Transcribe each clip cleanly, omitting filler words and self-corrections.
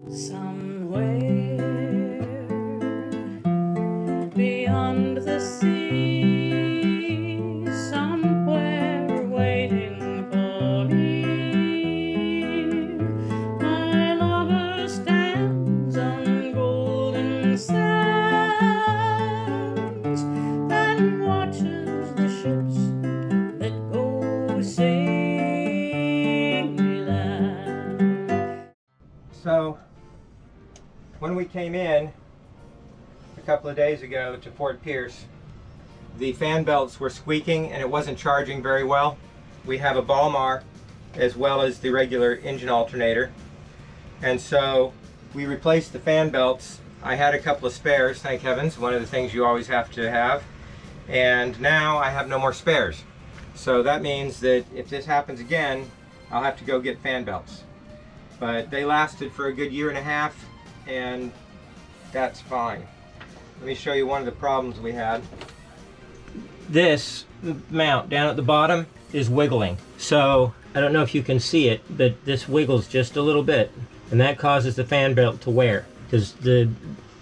Somewhere beyond the sea, somewhere waiting for me, my lover stands on golden sands and watches the ships that go sailing. So when we came in a couple of days ago to Fort Pierce, the fan belts were squeaking and it wasn't charging very well. We have a Balmar as well as the regular engine alternator, and so we replaced the fan belts. I had a couple of spares, thank heavens, one of the things you always have to have, and now I have no more spares. So that means that if this happens again, I'll have to go get fan belts. But they lasted for a good year and a half, and that's fine. Let me show you one of the problems we had. This mount down at the bottom is wiggling. So I don't know if you can see it, but this wiggles just a little bit, and that causes the fan belt to wear because the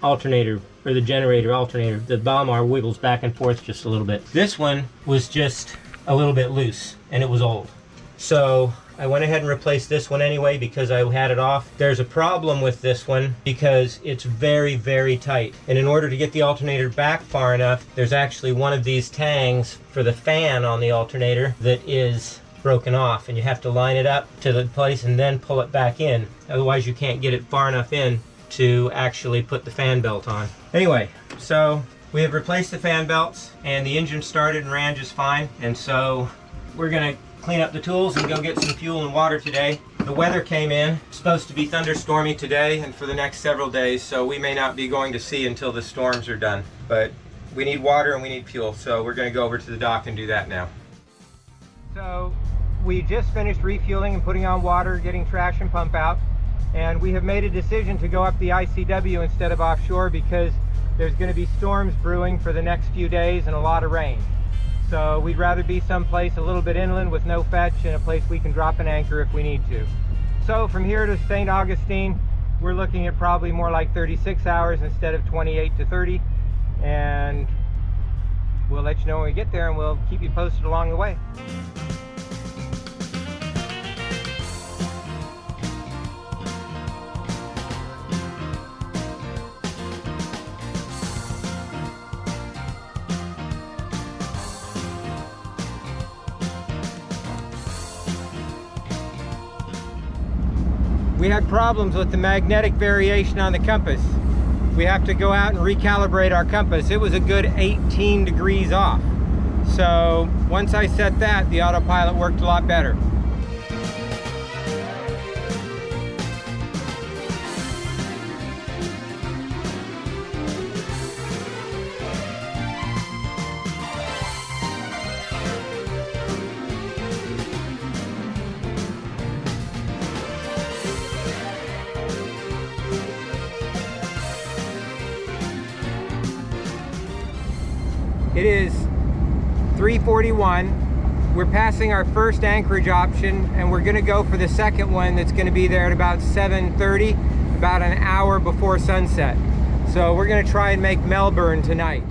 alternator, or the generator alternator, the Balmar wiggles back and forth just a little bit. This one was just a little bit loose and it was old. So I went ahead and replaced this one anyway because I had it off. There's a problem with this one because it's very, very tight. And in order to get the alternator back far enough, there's actually one of these tangs for the fan on the alternator that is broken off, and you have to line it up to the place and then pull it back in. Otherwise you can't get it far enough in to actually put the fan belt on. Anyway, so we have replaced the fan belts and the engine started and ran just fine. And so we're gonna clean up the tools and go get some fuel and water today. The weather came in. It's supposed to be thunderstormy today and for the next several days, so we may not be going to sea until the storms are done. But we need water and we need fuel, so we're going to go over to the dock and do that now. So we just finished refueling and putting on water, getting trash and pump out, and we have made a decision to go up the ICW instead of offshore because there's going to be storms brewing for the next few days and a lot of rain. So we'd rather be someplace a little bit inland with no fetch and a place we can drop an anchor if we need to. So from here to St. Augustine, we're looking at probably more like 36 hours instead of 28 to 30. And we'll let you know when we get there and we'll keep you posted along the way. We had problems with the magnetic variation on the compass. We have to go out and recalibrate our compass. It was a good 18 degrees off. So once I set that, the autopilot worked a lot better. It is 3:41. We're passing our first anchorage option and we're gonna go for the second one that's gonna be there at about 7:30, about an hour before sunset. So we're gonna try and make Melbourne tonight.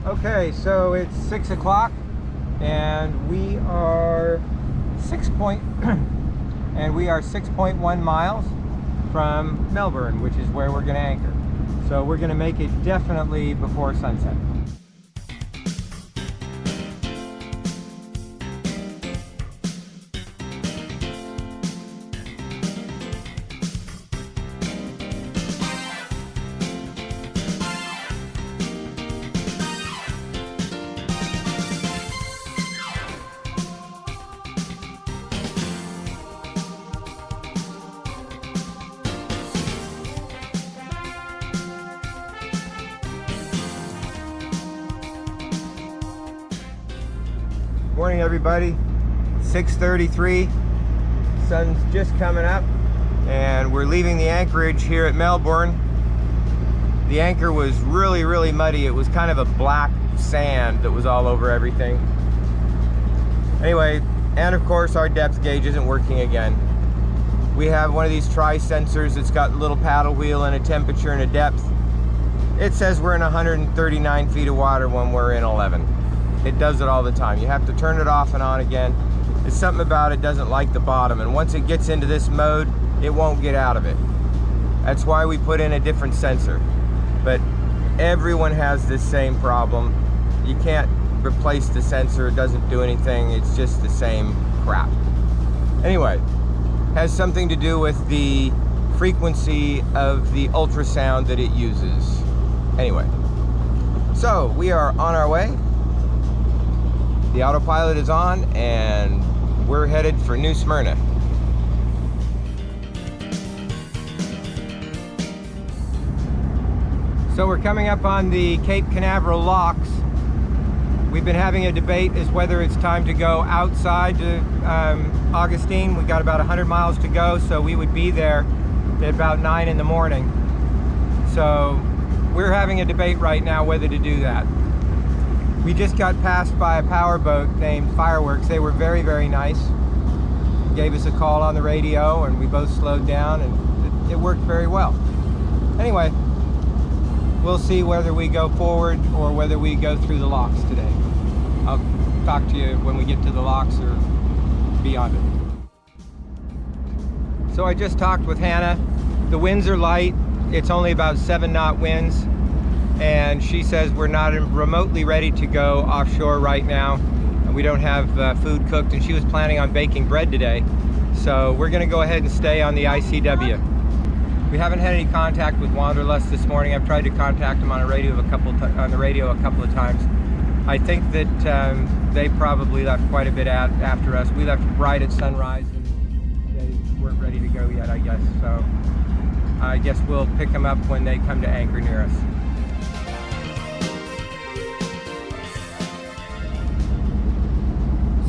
Okay, so it's 6 o'clock and we are 6.1 miles from Melbourne, which is where we're going to anchor. So we're going to make it definitely before sunset. Morning everybody, 6:33, sun's just coming up and we're leaving the anchorage here at Melbourne. The anchor was really muddy. It was kind of a black sand that was all over everything. Anyway, and of course our depth gauge isn't working again. We have one of these tri-sensors that's got a little paddle wheel and a temperature and a depth. It says we're in 139 feet of water when we're in 11. It does it all the time. You have to turn it off and on again. It's something about it doesn't like the bottom, and once it gets into this mode, it won't get out of it. That's why we put in a different sensor. But everyone has this same problem. You can't replace the sensor, it doesn't do anything, it's just the same crap. Anyway, has something to do with the frequency of the ultrasound that it uses. Anyway, so we are on our way. The autopilot is on and we're headed for New Smyrna. So we're coming up on the Cape Canaveral locks. We've been having a debate as whether it's time to go outside to Augustine. We've got about 100 miles to go, so we would be there at about 9 in the morning. So we're having a debate right now whether to do that. We just got passed by a powerboat named Fireworks. They were very nice. Gave us a call on the radio and we both slowed down and it worked very well. Anyway, we'll see whether we go forward or whether we go through the locks today. I'll talk to you when we get to the locks or beyond it. So I just talked with Hannah. The winds are light. It's only about 7-knot winds. And she says we're not remotely ready to go offshore right now. And we don't have food cooked, and she was planning on baking bread today. So we're gonna go ahead and stay on the ICW. We haven't had any contact with Wanderlust this morning. I've tried to contact them on the radio a couple of times. I think that they probably left quite a bit after us. We left right at sunrise and they weren't ready to go yet, I guess. So I guess we'll pick them up when they come to anchor near us.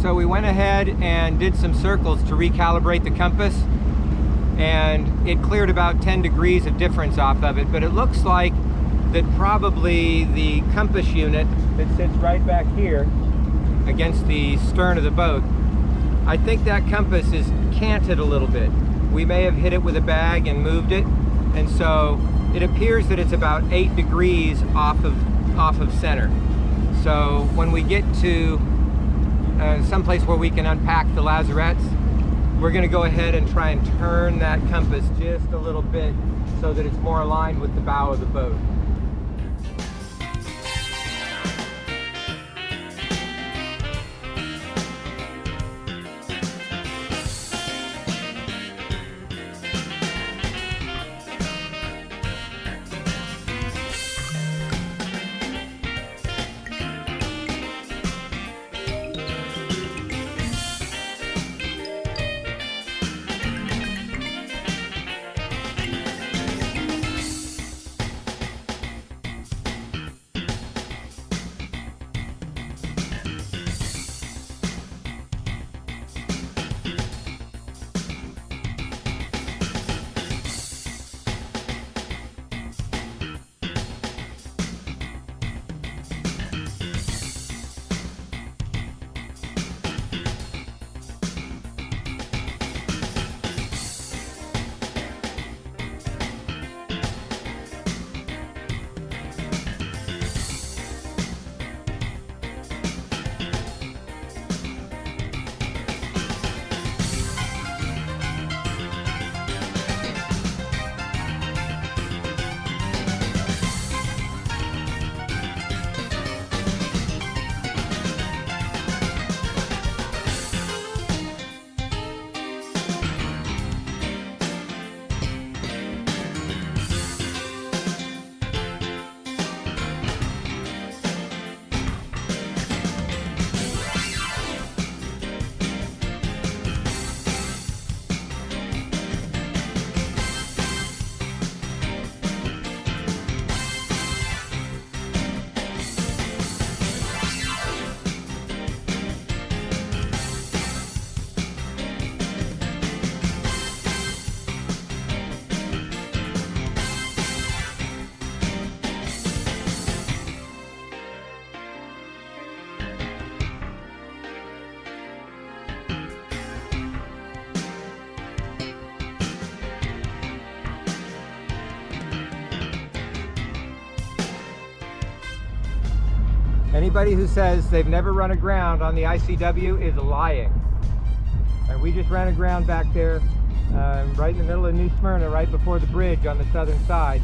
So we went ahead and did some circles to recalibrate the compass, and it cleared about 10 degrees of difference off of it, but it looks like that probably the compass unit that sits right back here against the stern of the boat, I think that compass is canted a little bit. We may have hit it with a bag and moved it, and so it appears that it's about 8 degrees off of center. So when we get to someplace where we can unpack the lazarettes, we're going to go ahead and try and turn that compass just a little bit so that it's more aligned with the bow of the boat. Anybody who says they've never run aground on the ICW is lying. And we just ran aground back there, right in the middle of New Smyrna, right before the bridge on the southern side.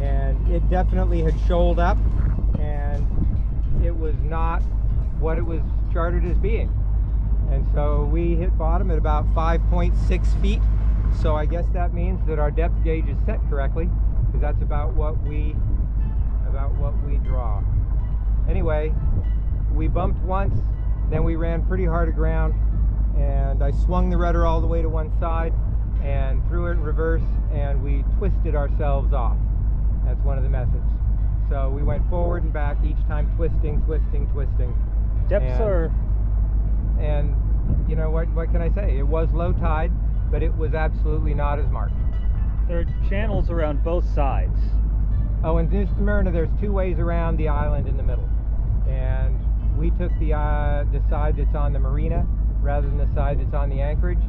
And it definitely had shoaled up, and it was not what it was charted as being. And so we hit bottom at about 5.6 feet. So I guess that means that our depth gauge is set correctly, because that's about what we draw. Anyway, we bumped once, then we ran pretty hard aground, and I swung the rudder all the way to one side and threw it in reverse, and we twisted ourselves off. That's one of the methods. So we went forward and back, each time twisting. Depths are... And you know, what can I say? It was low tide, but it was absolutely not as marked. There are channels around both sides. Oh, in New Smyrna, there's two ways around the island in the middle. And we took the side that's on the marina rather than the side that's on the anchorage.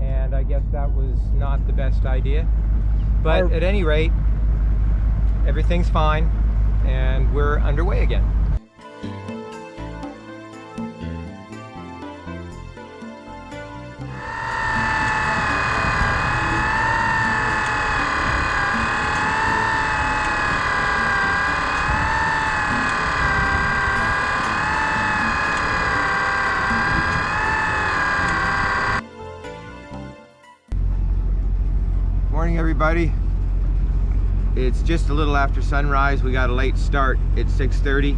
And I guess that was not the best idea. But at any rate, everything's fine, and we're underway again. Morning, everybody. It's just a little after sunrise. We got a late start at 6:30,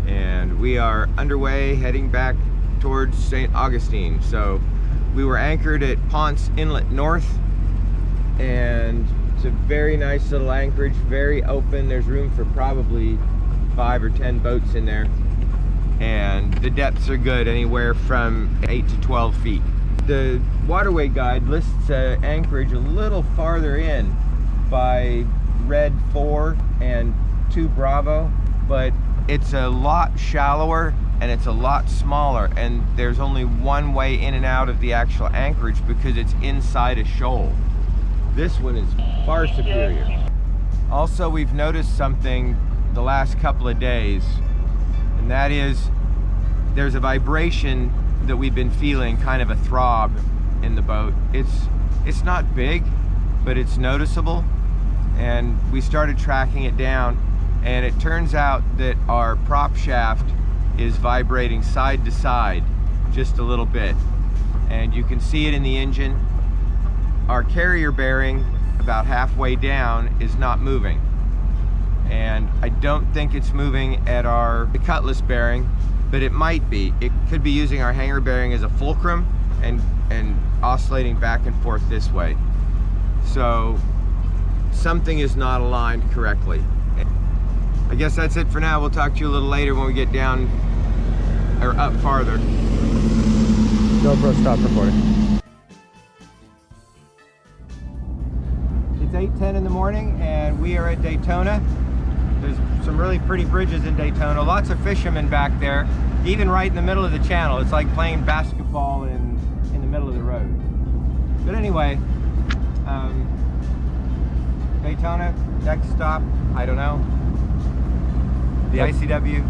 and we are underway heading back towards St. Augustine. So we were anchored at Ponce Inlet North, and it's a very nice little anchorage, very open. There's room for probably 5 or 10 boats in there, and the depths are good, anywhere from 8 to 12 feet. The waterway guide lists anchorage a little farther in by Red 4 and 2 Bravo, but it's a lot shallower and it's a lot smaller, and there's only one way in and out of the actual anchorage because it's inside a shoal. This one is far superior. Also, we've noticed something the last couple of days, and that is there's a vibration that we've been feeling, kind of a throb in the boat. It's not big, but it's noticeable, and we started tracking it down, and it turns out that our prop shaft is vibrating side to side just a little bit, and you can see it in the engine. Our carrier bearing about halfway down is not moving, and I don't think it's moving at the cutlass bearing, but it might be. It could be using our hanger bearing as a fulcrum and oscillating back and forth this way. So something is not aligned correctly. I guess that's it for now. We'll talk to you a little later when we get down or up farther. GoPro stop recording. It's 8:10 in the morning, and we are at Daytona. There's some really pretty bridges in Daytona. Lots of fishermen back there, even right in the middle of the channel. It's like playing basketball in the middle of the road. But anyway, Daytona, next stop, I don't know. The ICW.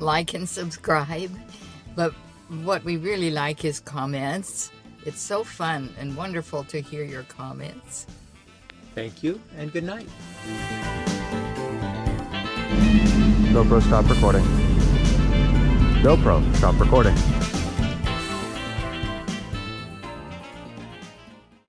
Like and subscribe, but what we really like is comments, It's so fun and wonderful to hear your comments. Thank you and good night. GoPro, stop recording. GoPro, stop recording.